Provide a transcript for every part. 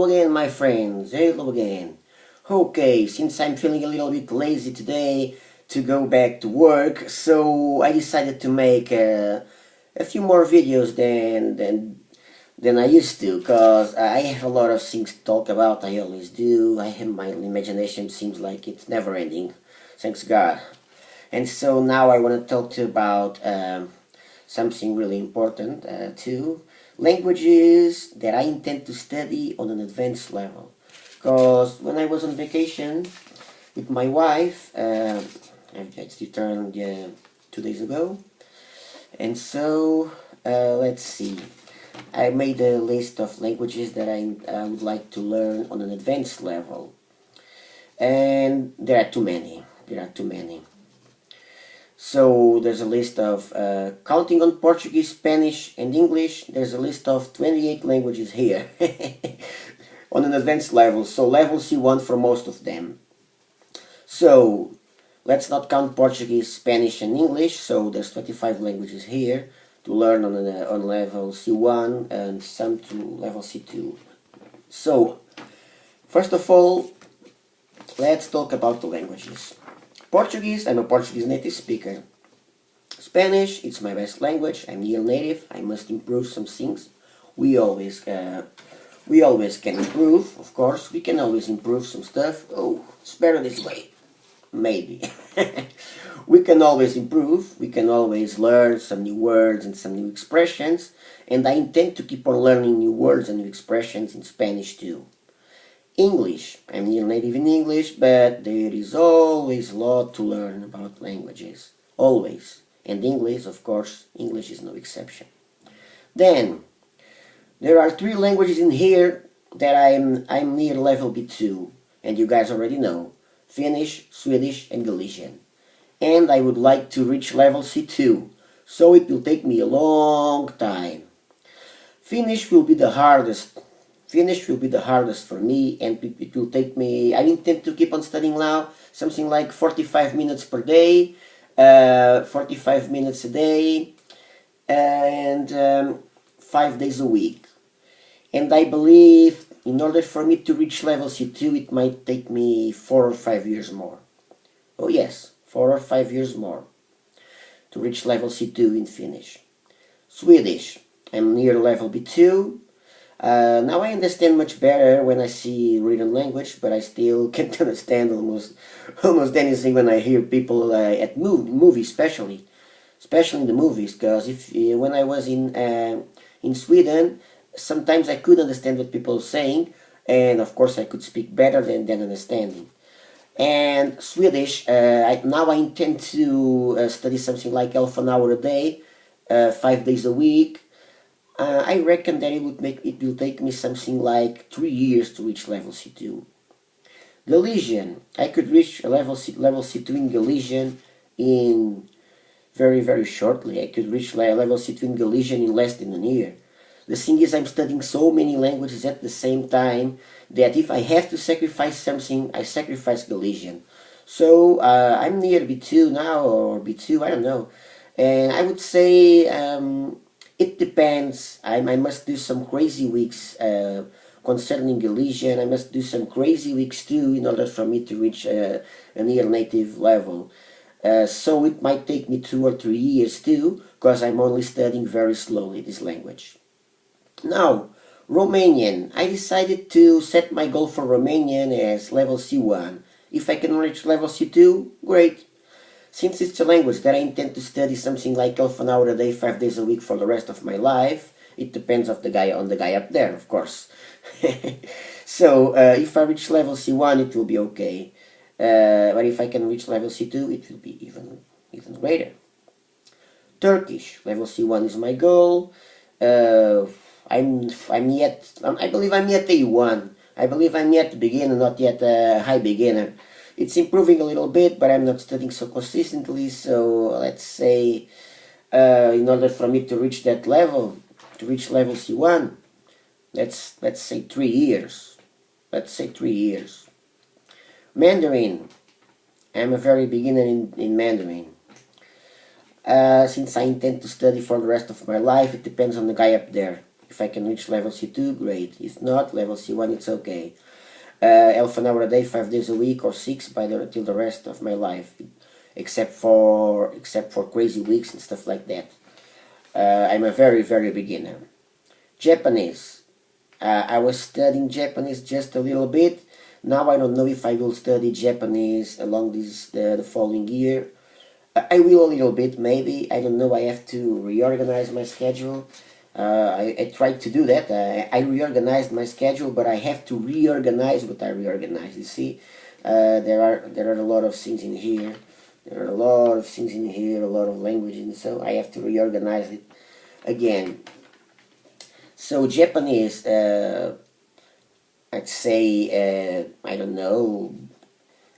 Hello again, my friends. Hello again. Okay, since I'm feeling a little bit lazy today to go back to work, so I decided to make a few more videos than I used to, because I have a lot of things to talk about. I always do. I have my imagination seems like it's never ending. Thanks God. And so now I want to talk to you about something really important too. Languages that I intend to study on an advanced level. Because when I was on vacation with my wife, I just returned 2 days ago, and so let's see. I made a list of languages that I would like to learn on an advanced level, and there are too many. There are too many. So there's a list of, counting on Portuguese, Spanish and English, there's a list of 28 languages here on an advanced level, so level C1 for most of them. So let's not count Portuguese, Spanish and English, so there's 25 languages here to learn on level C1 and some to level C2. So first of all, let's talk about the languages. Portuguese, I'm a Portuguese native speaker. Spanish, it's my best language. I'm near native. I must improve some things. We always can improve, of course. We can always improve some stuff. Oh, it's better this way. Maybe. We can always improve. We can always learn some new words and some new expressions. And I intend to keep on learning new words and new expressions in Spanish too. English. I'm near native in English, but there is always a lot to learn about languages. Always. And English, of course, English is no exception. Then, there are 3 languages in here that I'm near level B2, and you guys already know. Finnish, Swedish, and Galician. And I would like to reach level C2, so it will take me a long time. Finnish will be the hardest. Finnish will be the hardest for me, and it will take me, I intend to keep on studying now, something like 45 minutes per day, 45 minutes a day, and 5 days a week. And I believe in order for me to reach level C2, it might take me 4 or 5 years more. Oh yes, 4 or 5 years more to reach level C2 in Finnish. Swedish, I'm near level B2. Now I understand much better when I see written language, but I still can't understand almost anything when I hear people at movies, especially in the movies. Because when I was in Sweden, sometimes I could understand what people were saying, and of course I could speak better than understanding. And Swedish, now I intend to study something like half an hour a day, 5 days a week. I reckon that it will take me something like 3 years to reach level C2. Galician, I could reach level C2 in Galician in very, very shortly. I could reach level C2 in Galician in less than a year. The thing is, I'm studying so many languages at the same time that if I have to sacrifice something, I sacrifice Galician. So I'm near B2 now, or B2, I don't know. And I would say it depends. I must do some crazy weeks concerning Galician. I must do some crazy weeks too in order for me to reach a near native level. So it might take me 2 or 3 years too, because I'm only studying very slowly this language. Now, Romanian. I decided to set my goal for Romanian as level C1. If I can reach level C2, great. Since it's a language that I intend to study something like half an hour a day, 5 days a week for the rest of my life, it depends on the guy up there, of course. So if I reach level C1, it will be okay. But if I can reach level C2, it will be even greater. Turkish, level C1 is my goal. I believe I'm yet A1. I believe I'm yet beginner, not yet a high beginner. It's improving a little bit, but I'm not studying so consistently, so let's say in order for me to reach that level, to reach level C1, let's say 3 years. Let's say 3 years. Mandarin. I'm a very beginner in Mandarin. Since I intend to study for the rest of my life, it depends on the guy up there. If I can reach level C2, great. If not, level C1, it's okay. Half an hour a day, 5 days a week, or 6 till the rest of my life, except for crazy weeks and stuff like that. I'm a very, very beginner. Japanese. I was studying Japanese just a little bit. Now I don't know if I will study Japanese along the following year. I will a little bit, maybe. I don't know. I have to reorganize my schedule. I tried to do that. I reorganized my schedule, but I have to reorganize what I reorganized. You see, there are a lot of things in here. There are a lot of things in here, a lot of languages, and so I have to reorganize it again. So Japanese, I'd say, I don't know,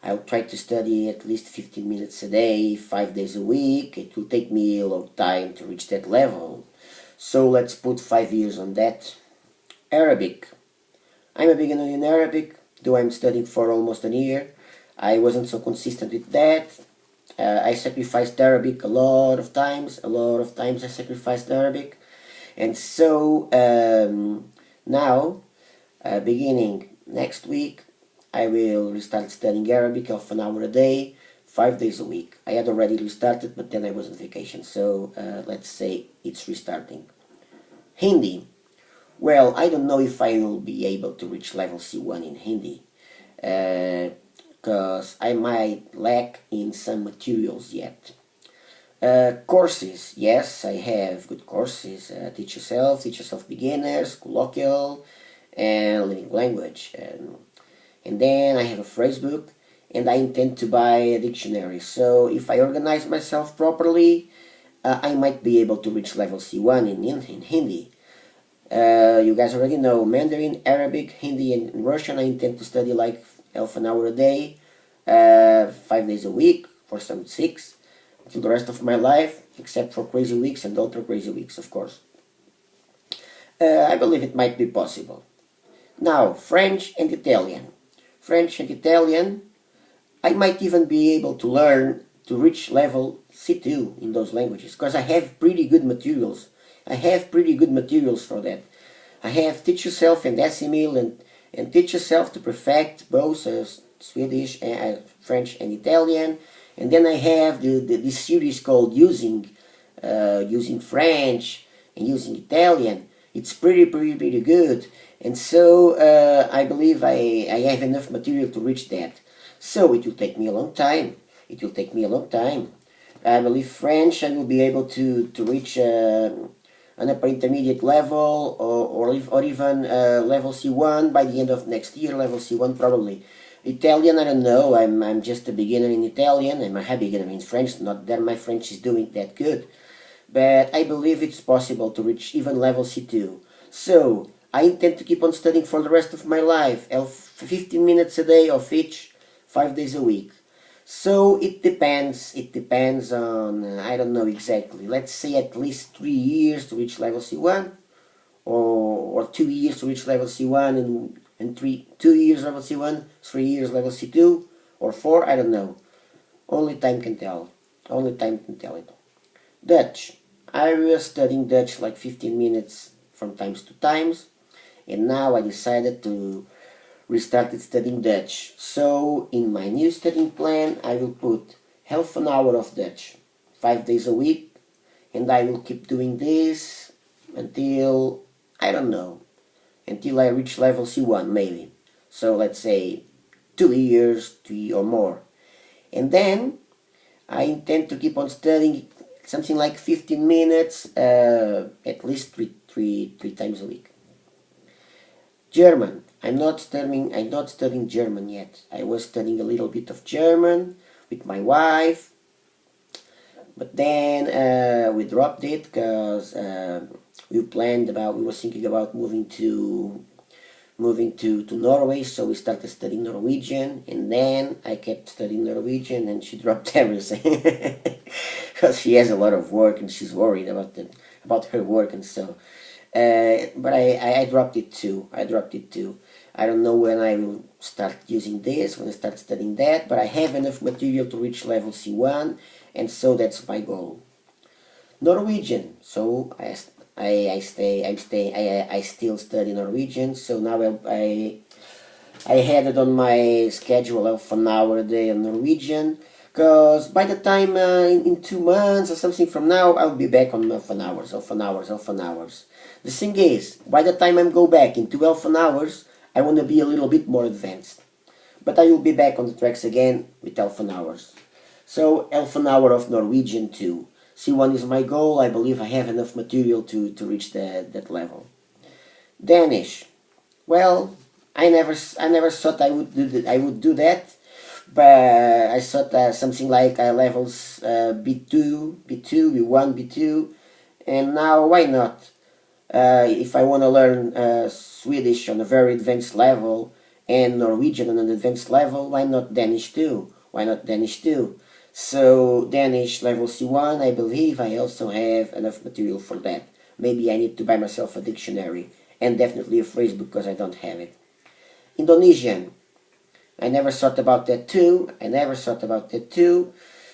I'll try to study at least 15 minutes a day, 5 days a week. It will take me a long time to reach that level. So let's put 5 years on that. Arabic. I'm a beginner in Arabic, though I'm studying for almost a year. I wasn't so consistent with that. I sacrificed Arabic a lot of times. I sacrificed Arabic. And so now, beginning next week, I will restart studying Arabic half an hour a day, 5 days a week. I had already restarted, but then I was on vacation, so let's say it's restarting. Hindi. Well, I don't know if I will be able to reach level C1 in Hindi, because I might lack in some materials yet. Courses. Yes, I have good courses. Teach Yourself Beginners, Colloquial, and Living Language. And then I have a phrasebook, and I intend to buy a dictionary. So if I organize myself properly, I might be able to reach level C1 in Hindi. You guys already know Mandarin, Arabic, Hindi, and Russian. I intend to study like half an hour a day, 5 days a week, for some 6, until the rest of my life, except for crazy weeks and ultra crazy weeks, of course. I believe it might be possible. Now, French and Italian. French and Italian, I might even be able to learn to reach level C2 in those languages, because I have pretty good materials. I have pretty good materials for that. I have Teach Yourself and Assimil and Teach Yourself to perfect both Swedish, and French and Italian. And then I have this series called Using French and Using Italian. It's pretty good. And so I believe I have enough material to reach that. So it will take me a long time. I believe French I will be able to reach an upper intermediate level or even level C1 by the end of next year, level C1 probably. Italian, I don't know, I'm just a beginner in Italian. I'm a beginner in French, not that my French is doing that good. But I believe it's possible to reach even level C2. So, I intend to keep on studying for the rest of my life, 15 minutes a day of each, 5 days a week. So it depends on, I don't know exactly, let's say at least 3 years to reach level C1, or 2 years to reach level C1, and 2 years level C1, 3 years level C2, or 4, I don't know. Only time can tell. It. Dutch. I was studying Dutch like 15 minutes from times to times, and now I decided to restarted studying Dutch. So in my new studying plan I will put half an hour of Dutch 5 days a week, and I will keep doing this until, I don't know, until I reach level C1 maybe. So let's say 2 years, 3 or more. And then I intend to keep on studying something like 15 minutes at least three times a week. German. I'm not studying German yet. I was studying a little bit of German with my wife, but then we dropped it because we were thinking about moving to Norway, so we started studying Norwegian, and then I kept studying Norwegian and she dropped everything because she has a lot of work and she's worried about her work, and so but I dropped it too. I don't know when I will start using this, when I start studying that, but I have enough material to reach level C1, and so that's my goal. Norwegian. So I still study Norwegian, so now I had it on my schedule of an hour a day on Norwegian, because by the time in 2 months or something from now, I'll be back on half an hours, half an hours, half an hours. The thing is, by the time I go back into half an hours, I want to be a little bit more advanced. But I will be back on the tracks again with half an hours. So half an hour of Norwegian too. C1 is my goal. I believe I have enough material to reach that level. Danish. Well, I never thought I would do that, but I thought something like levels B2, B2, B1, B2, and now why not? If I want to learn Swedish on a very advanced level and Norwegian on an advanced level, why not Danish too? Why not Danish too? So Danish level C1, I believe I also have enough material for that. Maybe I need to buy myself a dictionary and definitely a phrase book because I don't have it. Indonesian. I never thought about that too.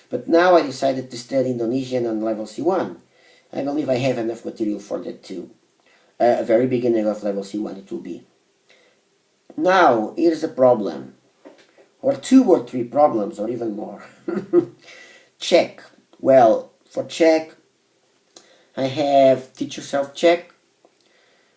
But now I decided to study Indonesian on level C1. I believe I have enough material for that too. A very beginning of level C1 it will be. Now, here's a problem. Or 2 or 3 problems, or even more. Czech. Well, for Czech, I have Teach Yourself Czech.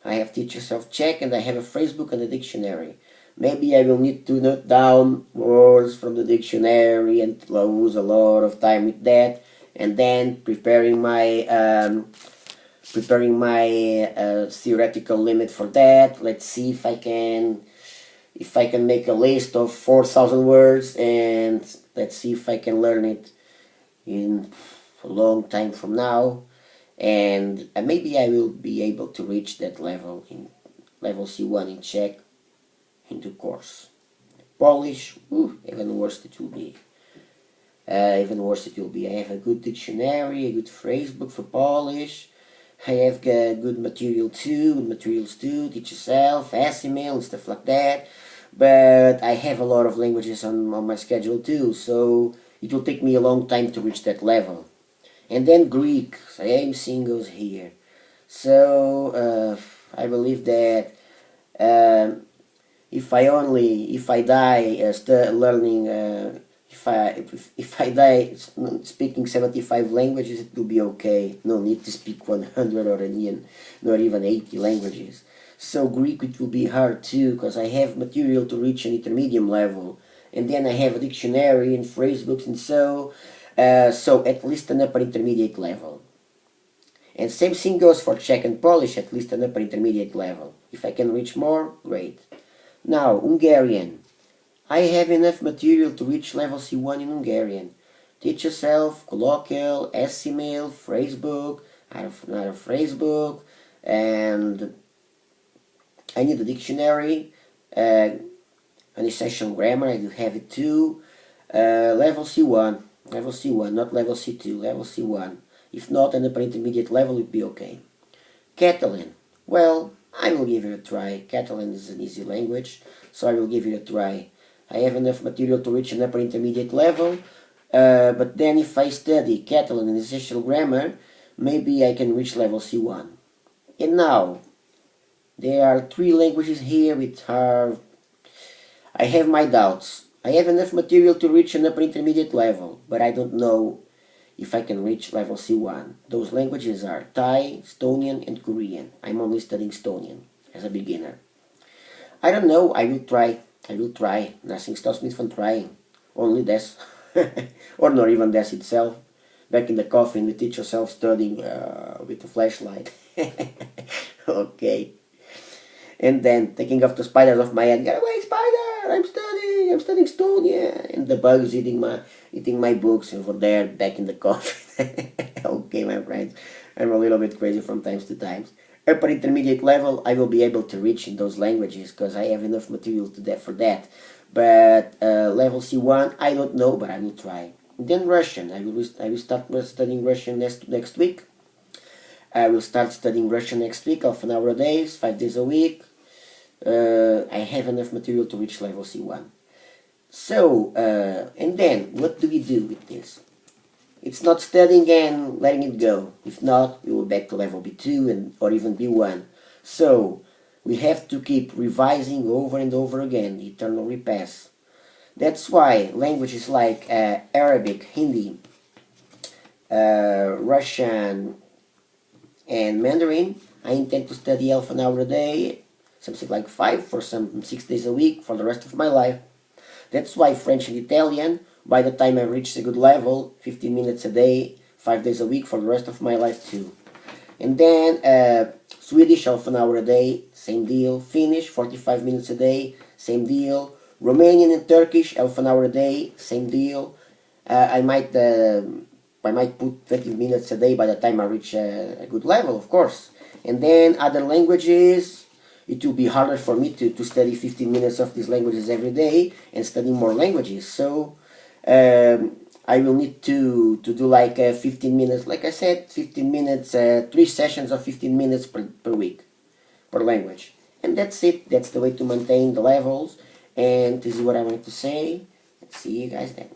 And I have a phrase book and a dictionary. Maybe I will need to note down words from the dictionary and lose a lot of time with that. And then preparing my theoretical limit for that. Let's see if I can make a list of 4,000 words, and let's see if I can learn it in a long time from now, and maybe I will be able to reach that level in level C1 in Czech in due course. Polish, even worse it will be. I have a good dictionary, a good phrase book for Polish. I have good materials too, Teach Yourself, email and stuff like that. But I have a lot of languages on my schedule too, so it will take me a long time to reach that level. And then Greek, same thing goes here. So I believe that if I die learning. If I die speaking 75 languages, it will be okay. No need to speak 100 or not even 80 languages. So Greek, it will be hard too, because I have material to reach an intermediate level, and then I have a dictionary and phrase books, and so at least an upper intermediate level. And same thing goes for Czech and Polish, at least an upper intermediate level. If I can reach more, great. Now, Hungarian. I have enough material to reach level C1 in Hungarian. Teach Yourself, colloquial, email, phrasebook, another phrasebook, and I need a dictionary, an essential grammar, I do have it too. Level C1, not level C2, level C1. If not, an upper intermediate level would be okay. Catalan. Well, I will give it a try. Catalan is an easy language, so I will give it a try. I have enough material to reach an upper intermediate level, but then if I study Catalan and essential grammar, maybe I can reach level C1. And now, there are 3 languages here which are... I have my doubts. I have enough material to reach an upper intermediate level, but I don't know if I can reach level C1. Those languages are Thai, Estonian, and Korean. I'm only studying Estonian as a beginner. I don't know, I will try. Nothing stops me from trying. Only this. Or not even this itself. Back in the coffin, we Teach Yourself studying with a flashlight. Okay. And then taking off the spiders off my head. Get away, spider! I'm studying Estonian. And the bugs eating my books over there back in the coffin. Okay, my friends. I'm a little bit crazy from time to time. Upper intermediate level, I will be able to reach in those languages because I have enough material for that. But level C1, I don't know, but I will try. And then Russian, I will start studying Russian next week. I will start studying Russian next week, half an hour a day, 5 days a week. I have enough material to reach level C1. So, and then, what do we do with this? It's not studying and letting it go. If not, we will back to level B2 or even B1. So we have to keep revising over and over again, the eternal repass. That's why languages like Arabic, Hindi, Russian, and Mandarin, I intend to study half an hour a day, something like 5 for some 6 days a week for the rest of my life. That's why French and Italian, by the time I reach a good level, 15 minutes a day, 5 days a week for the rest of my life too. And then Swedish, half an hour a day, same deal. Finnish, 45 minutes a day, same deal. Romanian and Turkish, half an hour a day, same deal. I might put 20 minutes a day by the time I reach a good level, of course. And then other languages, it will be harder for me to study 15 minutes of these languages every day and study more languages. So I will need to do like 15 minutes, like I said, 15 minutes, 3 sessions of 15 minutes per week, per language. And that's it. That's the way to maintain the levels. And this is what I wanted to say. See you guys then.